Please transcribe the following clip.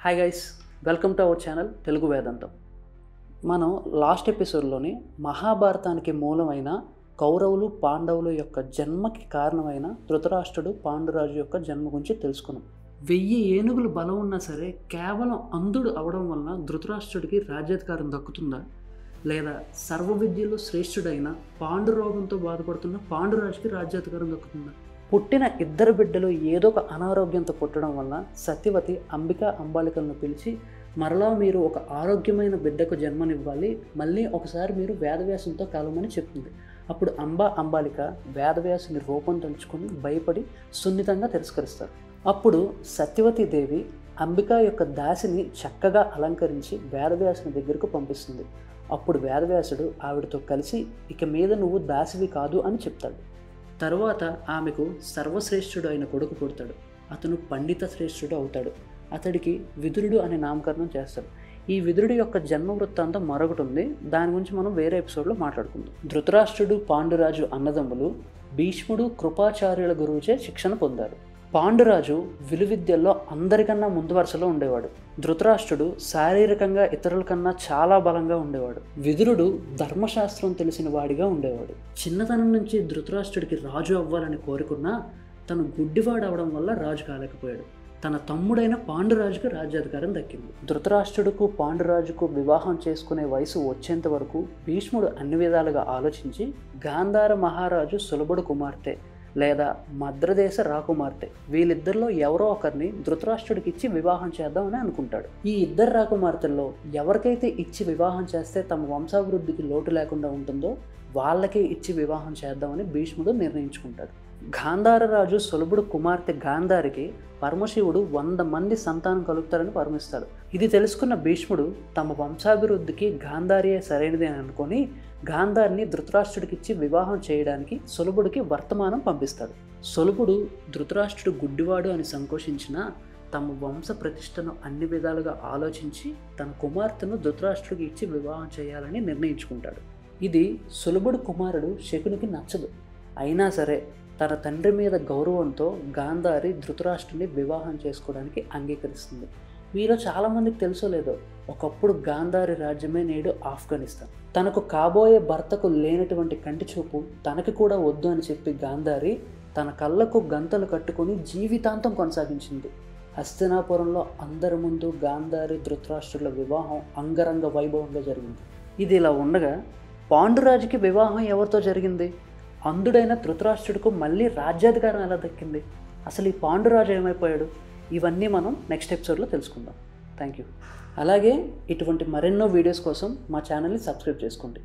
Hi guys, welcome to our channel Telugu వేదాంతం. మనం last ఎపిసోడ్లోని మహాభారతానికి మూలమైన కౌరవులు పాండవులు యొక్క జన్మకి కారణమైన ధృతరాష్ట్రుడు పాండురాజు యొక్క జన్మ గురించి తెలుసుకున్నాం. 1000 ఏనుగులు బలం ఉన్నా సరే కేవలం అంధుడు అవడం వలన ధృతరాష్ట్రుడికి రాజ్యాధికారం దక్కుతుందా, లేదా సర్వ విద్యలో శ్రేష్ఠుడైన పాండురోగంతో బాధపడుతున్న పాండురాజుకి రాజ్యాధికారం దక్కుతుందా? పుట్టిన ఇద్దరు బిడ్డలు ఏదో ఒక అనారోగ్యంతో పుట్టడం వల్ల సత్యవతి అంబిక అంబాలికలను పిలిచి మరలా మీరు ఒక ఆరోగ్యమైన బిడ్డకు జన్మనివ్వాలి, మళ్ళీ ఒకసారి మీరు వేదవ్యాసంతో కలవమని చెప్తుంది. అప్పుడు అంబాలిక వేదవ్యాసుని రూపం తలుచుకొని భయపడి సున్నితంగా తిరస్కరిస్తారు. అప్పుడు సత్యవతీదేవి అంబిక యొక్క దాసిని చక్కగా అలంకరించి వేదవ్యాసుని దగ్గరకు పంపిస్తుంది. అప్పుడు వేదవ్యాసుడు ఆవిడతో కలిసి ఇక మీద నువ్వు దాసివి కాదు అని చెప్తాడు. తరువాత ఆమెకు సర్వశ్రేష్ఠుడు అయిన కొడుకు పుడతాడు. అతను పండిత శ్రేష్ఠుడు అవుతాడు. అతడికి విదురుడు అనే నామకరణం చేస్తాడు. ఈ విదురుడు యొక్క జన్మ వృత్తాంతం మరొకటి ఉంది, దాని గురించి మనం వేరే ఎపిసోడ్లో మాట్లాడుకుందాం. ధృతరాష్ట్రుడు పాండురాజు అన్నదమ్ములు భీష్ముడు కృపాచార్యుల గురువుచే శిక్షణ పొందారు. పాండురాజు విలువిద్యల్లో అందరికన్నా ముందు వరుసలో ఉండేవాడు. ధృతరాష్ట్రుడు శారీరకంగా ఇతరుల కన్నా చాలా బలంగా ఉండేవాడు. విదురుడు ధర్మశాస్త్రం తెలిసిన వాడిగా ఉండేవాడు. చిన్నతనం నుంచి ధృతరాష్ట్రుడికి రాజు అవ్వాలని కోరుకున్నా తను గుడ్డివాడు అవడం వల్ల రాజు కాలేకపోయాడు. తన తమ్ముడైన పాండురాజుకు రాజ్యాధికారం దక్కింది. ధృతరాష్ట్రుడుకు పాండురాజుకు వివాహం చేసుకునే వయసు వచ్చేంత వరకు భీష్ముడు అన్ని విధాలుగా ఆలోచించి గాంధార మహారాజు సులభుడు కుమార్తె లేదా మద్రదేశ రాకుమార్తె వీళ్ళిద్దరిలో ఎవరో ఒకరిని ధృతరాష్ట్రుడికి ఇచ్చి వివాహం చేద్దామని అనుకుంటాడు. ఈ ఇద్దరు రాకుమార్తెల్లో ఎవరికైతే ఇచ్చి వివాహం చేస్తే తమ వంశాభివృద్ధికి లోటు లేకుండా ఉంటుందో వాళ్ళకే ఇచ్చి వివాహం చేద్దామని భీష్ముడు నిర్ణయించుకుంటాడు. గాంధార రాజు సులభుడు కుమార్తె గాంధారికి పరమశివుడు 100 మంది సంతానం కలుగుతారని పరమిస్తాడు. ఇది తెలుసుకున్న భీష్ముడు తమ వంశాభివృద్ధికి గాంధారియే సరైనది అని అనుకొని గాంధారిని ధృతరాష్ట్రుడికిచ్చి వివాహం చేయడానికి సులభుడికి వర్తమానం పంపిస్తాడు. సులభుడు ధృతరాష్ట్రుడు గుడ్డివాడు అని సంకోచించిన తమ వంశ ప్రతిష్టను అన్ని విధాలుగా ఆలోచించి తన కుమార్తెను ధృతరాష్ట్రుడికి ఇచ్చి వివాహం చేయాలని నిర్ణయించుకుంటాడు. ఇది సులభుడు కుమారుడు శకునికి నచ్చదు. అయినా సరే తన తండ్రి మీద గౌరవంతో గాంధారి ధృతరాష్ట్రుని వివాహం చేసుకోవడానికి అంగీకరిస్తుంది. మీలో చాలామందికి తెలుసో లేదో, ఒకప్పుడు గాంధారి రాజ్యమే నేడు ఆఫ్ఘనిస్తాన్. తనకు కాబోయే భర్తకు లేనటువంటి కంటి చూపు తనకి కూడా వద్దు అని చెప్పి గాంధారి తన కళ్ళకు గంతలు కట్టుకొని జీవితాంతం కొనసాగించింది. హస్తినాపురంలో అందరి ముందు గాంధారి ధృతరాష్ట్రుల వివాహం అంగరంగ వైభవంగా జరిగింది. ఇది ఇలా ఉండగా పాండురాజుకి వివాహం ఎవరితో జరిగింది? అంధుడైన ధృతరాష్ట్రుడికి మళ్ళీ రాజ్యాధికారం ఎలా దక్కింది? అసలు ఈ పాండురాజు ఏమైపోయాడు? ఇవన్నీ మనం నెక్స్ట్ ఎపిసోడ్లో తెలుసుకుందాం. Thank you. అలాగే ఇటువంటి మరెన్నో వీడియోస్ కోసం మా ఛానల్ని సబ్స్క్రైబ్ చేసుకోండి.